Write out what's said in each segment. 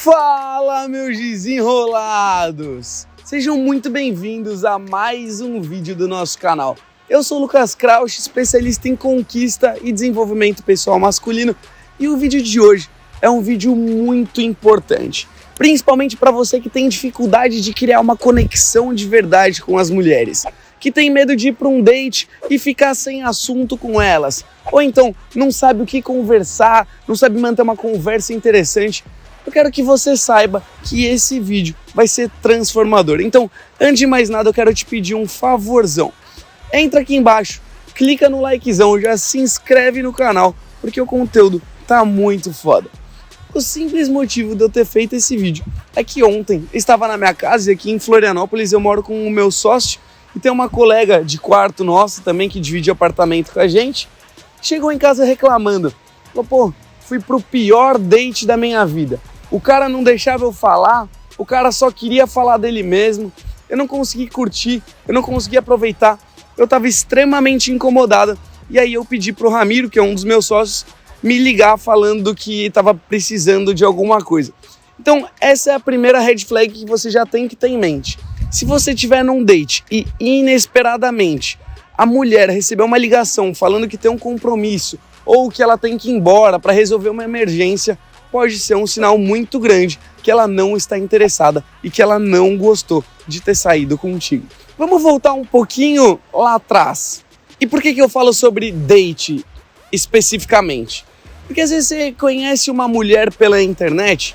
Fala, meus desenrolados! Sejam muito bem-vindos a mais um vídeo do nosso canal. Eu sou o Lucas Krausch, especialista em conquista e desenvolvimento pessoal masculino, e o vídeo de hoje é um vídeo muito importante, principalmente para você que tem dificuldade de criar uma conexão de verdade com as mulheres, que tem medo de ir para um date e ficar sem assunto com elas, ou então não sabe o que conversar, não sabe manter uma conversa interessante. Eu quero que você saiba que esse vídeo vai ser transformador. Então, antes de mais nada, eu quero te pedir um favorzão. Entra aqui embaixo, clica no likezão, já se inscreve no canal, porque o conteúdo tá muito foda. O simples motivo de eu ter feito esse vídeo é que ontem eu estava na minha casa e aqui em Florianópolis eu moro com o meu sócio e tem uma colega de quarto nossa também que divide apartamento com a gente. Chegou em casa reclamando, falou, pô, fui pro pior date da minha vida. O cara não deixava eu falar, o cara só queria falar dele mesmo, eu não consegui curtir, eu não consegui aproveitar, eu estava extremamente incomodada. E aí eu pedi pro Ramiro, que é um dos meus sócios, me ligar falando que estava precisando de alguma coisa. Então essa é a primeira red flag que você já tem que ter em mente. Se você estiver num date e inesperadamente a mulher receber uma ligação falando que tem um compromisso ou que ela tem que ir embora para resolver uma emergência, pode ser um sinal muito grande que ela não está interessada e que ela não gostou de ter saído contigo. Vamos voltar um pouquinho lá atrás. E por que eu falo sobre date especificamente? Porque às vezes você conhece uma mulher pela internet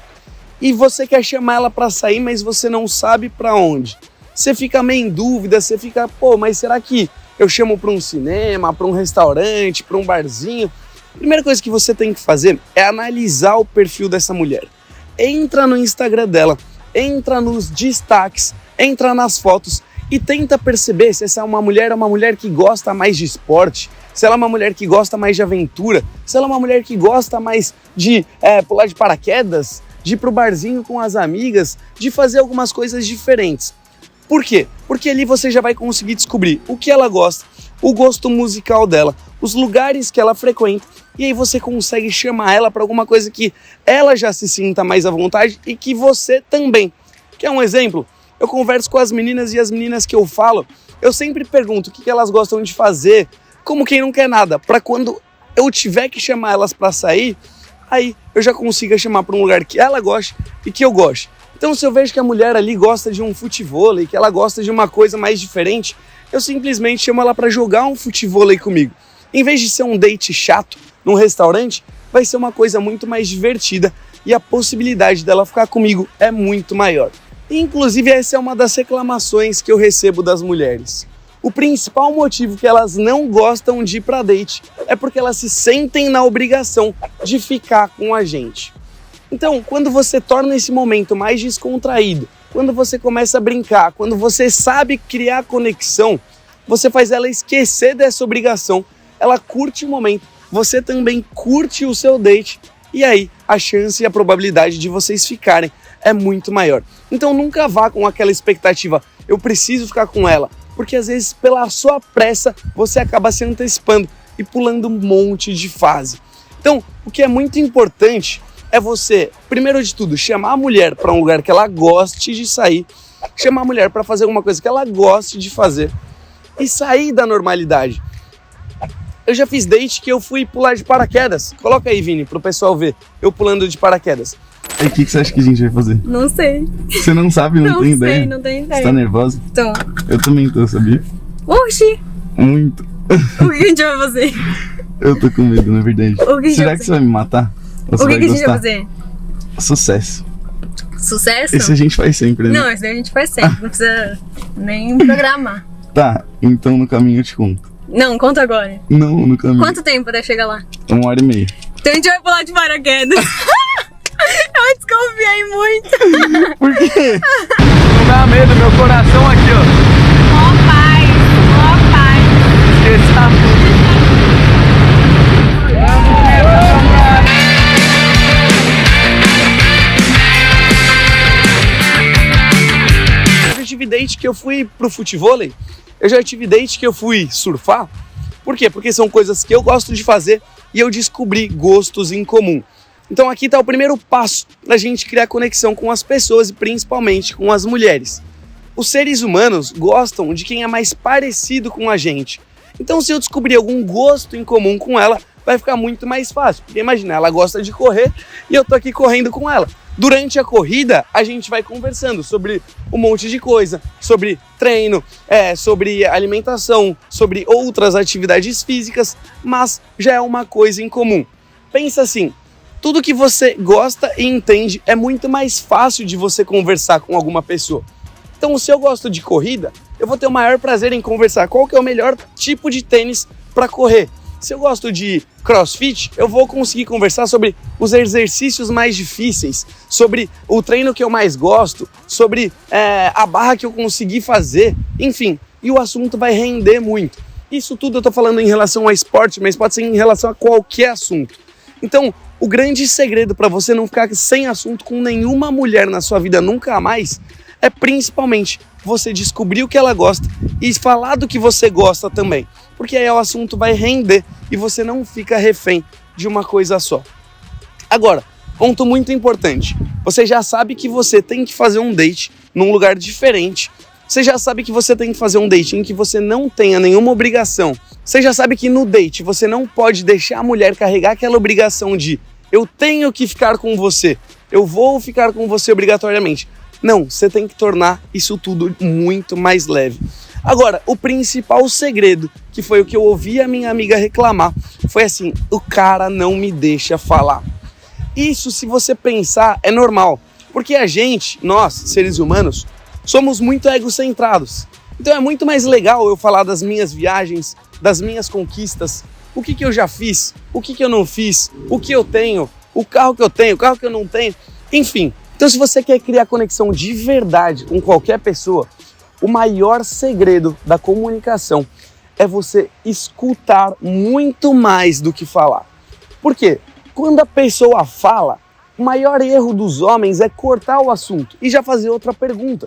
e você quer chamar ela para sair, mas você não sabe para onde. Você fica meio em dúvida, você fica, pô, mas será que eu chamo para um cinema, para um restaurante, para um barzinho? A primeira coisa que você tem que fazer é analisar o perfil dessa mulher. Entra no Instagram dela, entra nos destaques, entra nas fotos e tenta perceber se essa é uma mulher que gosta mais de esporte, se ela é uma mulher que gosta mais de aventura, se ela é uma mulher que gosta mais de pular de paraquedas, de ir pro barzinho com as amigas, de fazer algumas coisas diferentes. Por quê? Porque ali você já vai conseguir descobrir o que ela gosta, o gosto musical dela, os lugares que ela frequenta, e aí você consegue chamar ela para alguma coisa que ela já se sinta mais à vontade e que você também. Quer um exemplo? Eu converso com as meninas e as meninas que eu falo, eu sempre pergunto o que elas gostam de fazer, como quem não quer nada, para quando eu tiver que chamar elas para sair, aí eu já consigo chamar para um lugar que ela goste e que eu goste. Então se eu vejo que a mulher ali gosta de um futevôlei, que ela gosta de uma coisa mais diferente, eu simplesmente chamo ela para jogar um futevôlei comigo. Em vez de ser um date chato num restaurante, vai ser uma coisa muito mais divertida e a possibilidade dela ficar comigo é muito maior. E, inclusive, essa é uma das reclamações que eu recebo das mulheres. O principal motivo que elas não gostam de ir para date é porque elas se sentem na obrigação de ficar com a gente. Então, quando você torna esse momento mais descontraído, quando você começa a brincar, quando você sabe criar conexão, você faz ela esquecer dessa obrigação, ela curte o momento, você também curte o seu date, e aí a chance e a probabilidade de vocês ficarem é muito maior. Então nunca vá com aquela expectativa, eu preciso ficar com ela, porque às vezes pela sua pressa você acaba se antecipando e pulando um monte de fase. Então o que é muito importante é você, primeiro de tudo, chamar a mulher para um lugar que ela goste de sair, chamar a mulher para fazer alguma coisa que ela goste de fazer e sair da normalidade. Eu já fiz date que eu fui pular de paraquedas. Coloca aí, Vini, pro pessoal ver eu pulando de paraquedas. E o que você acha que a gente vai fazer? Não sei. Você não sabe? Não tem ideia? Não tenho ideia. Você tá nervosa? Tô. Eu também tô, sabia? Oxi! Muito. O que a gente vai fazer? Eu tô com medo, na verdade. O que Será que você vai me matar? Ou O que vai a gente vai gostar? fazer? Sucesso. Sucesso? Esse a gente faz sempre, né? Não, esse daí a gente faz sempre. Não precisa nem programar. Tá, então no caminho eu te conto. Não, conta agora. Não, no caminho. Quanto tempo até chegar lá? 1h30. Então a gente vai pular de paraquedas. Eu desconfiei muito. Por quê? Não dá medo, meu coração aqui, ó. Ó pai. Esqueça Eu já tive date que eu fui pro futevôlei, eu já tive date que eu fui surfar. Por quê? Porque são coisas que eu gosto de fazer e eu descobri gostos em comum. Então aqui está o primeiro passo para a gente criar conexão com as pessoas e principalmente com as mulheres. Os seres humanos gostam de quem é mais parecido com a gente. Então se eu descobrir algum gosto em comum com ela, vai ficar muito mais fácil. Porque imagina, ela gosta de correr e eu tô aqui correndo com ela. Durante a corrida, a gente vai conversando sobre um monte de coisa, sobre treino, sobre alimentação, sobre outras atividades físicas, mas já é uma coisa em comum. Pensa assim, tudo que você gosta e entende é muito mais fácil de você conversar com alguma pessoa. Então, se eu gosto de corrida, eu vou ter o maior prazer em conversar qual que é o melhor tipo de tênis para correr. Se eu gosto de CrossFit, eu vou conseguir conversar sobre os exercícios mais difíceis, sobre o treino que eu mais gosto, sobre a barra que eu consegui fazer, enfim, e o assunto vai render muito. Isso tudo eu tô falando em relação ao esporte, mas pode ser em relação a qualquer assunto. Então, o grande segredo para você não ficar sem assunto com nenhuma mulher na sua vida nunca mais é principalmente você descobrir o que ela gosta e falar do que você gosta também. Porque aí o assunto vai render e você não fica refém de uma coisa só. Agora, ponto muito importante. Você já sabe que você tem que fazer um date num lugar diferente. Você já sabe que você tem que fazer um date em que você não tenha nenhuma obrigação. Você já sabe que no date você não pode deixar a mulher carregar aquela obrigação de eu tenho que ficar com você, eu vou ficar com você obrigatoriamente. Não, você tem que tornar isso tudo muito mais leve. Agora, o principal segredo, que foi o que eu ouvi a minha amiga reclamar, foi assim, o cara não me deixa falar. Isso, se você pensar, é normal. Porque a gente, nós, seres humanos, somos muito egocentrados. Então é muito mais legal eu falar das minhas viagens, das minhas conquistas, o que eu já fiz, o que eu não fiz, o que eu tenho, o carro que eu tenho, o carro que eu não tenho, enfim. Então se você quer criar conexão de verdade com qualquer pessoa, o maior segredo da comunicação é você escutar muito mais do que falar. Por quê? Quando a pessoa fala, o maior erro dos homens é cortar o assunto e já fazer outra pergunta.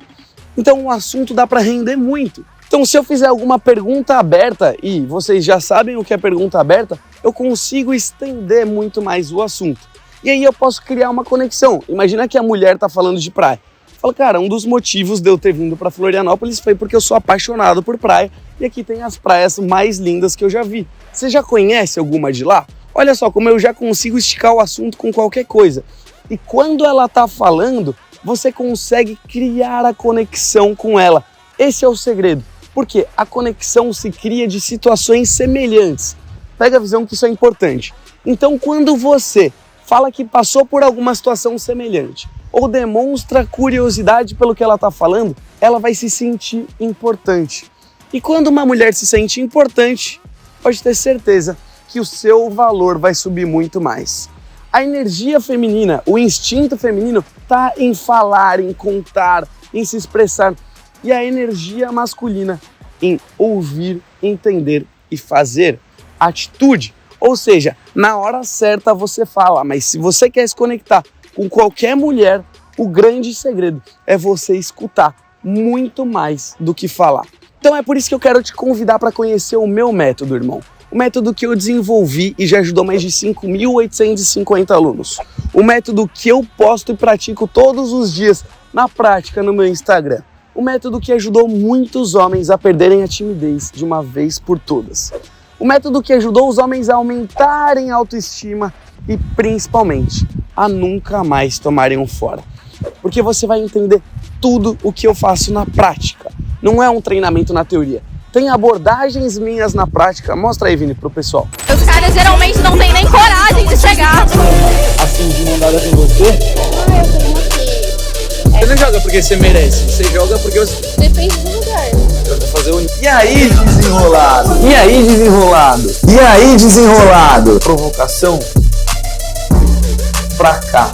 Então o assunto dá para render muito. Então se eu fizer alguma pergunta aberta, e vocês já sabem o que é pergunta aberta, eu consigo estender muito mais o assunto. E aí eu posso criar uma conexão. Imagina que a mulher tá falando de praia. Fala, cara, um dos motivos de eu ter vindo para Florianópolis foi porque eu sou apaixonado por praia e aqui tem as praias mais lindas que eu já vi. Você já conhece alguma de lá? Olha só como eu já consigo esticar o assunto com qualquer coisa. E quando ela tá falando, você consegue criar a conexão com ela. Esse é o segredo. Porque a conexão se cria de situações semelhantes. Pega a visão que isso é importante. Então, quando você fala que passou por alguma situação semelhante ou demonstra curiosidade pelo que ela está falando, ela vai se sentir importante. E quando uma mulher se sente importante, pode ter certeza que o seu valor vai subir muito mais. A energia feminina, o instinto feminino está em falar, em contar, em se expressar. E a energia masculina em ouvir, entender e fazer. Atitude. Ou seja, na hora certa você fala, mas se você quer se conectar com qualquer mulher, o grande segredo é você escutar muito mais do que falar. Então é por isso que eu quero te convidar para conhecer o meu método, irmão. O método que eu desenvolvi e já ajudou mais de 5.850 alunos. O método que eu posto e pratico todos os dias na prática no meu Instagram. O método que ajudou muitos homens a perderem a timidez de uma vez por todas. O método que ajudou os homens a aumentarem a autoestima e, principalmente, a nunca mais tomarem um fora. Porque você vai entender tudo o que eu faço na prática. Não é um treinamento na teoria. Tem abordagens minhas na prática. Mostra aí, Vini, pro pessoal. Os caras geralmente não têm nem coragem de chegar. Assim, de mandada com você? Você não joga porque você merece. Você joga porque você... Depende do lugar. Eu vou fazer o... E aí, desenrolado? E aí, desenrolado? E aí, desenrolado? Provocação pra cá.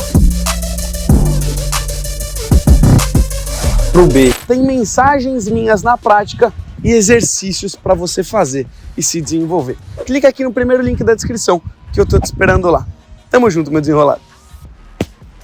Pro B. Tem mensagens minhas na prática e exercícios para você fazer e se desenvolver. Clica aqui no primeiro link da descrição que eu tô te esperando lá. Tamo junto, meu desenrolado.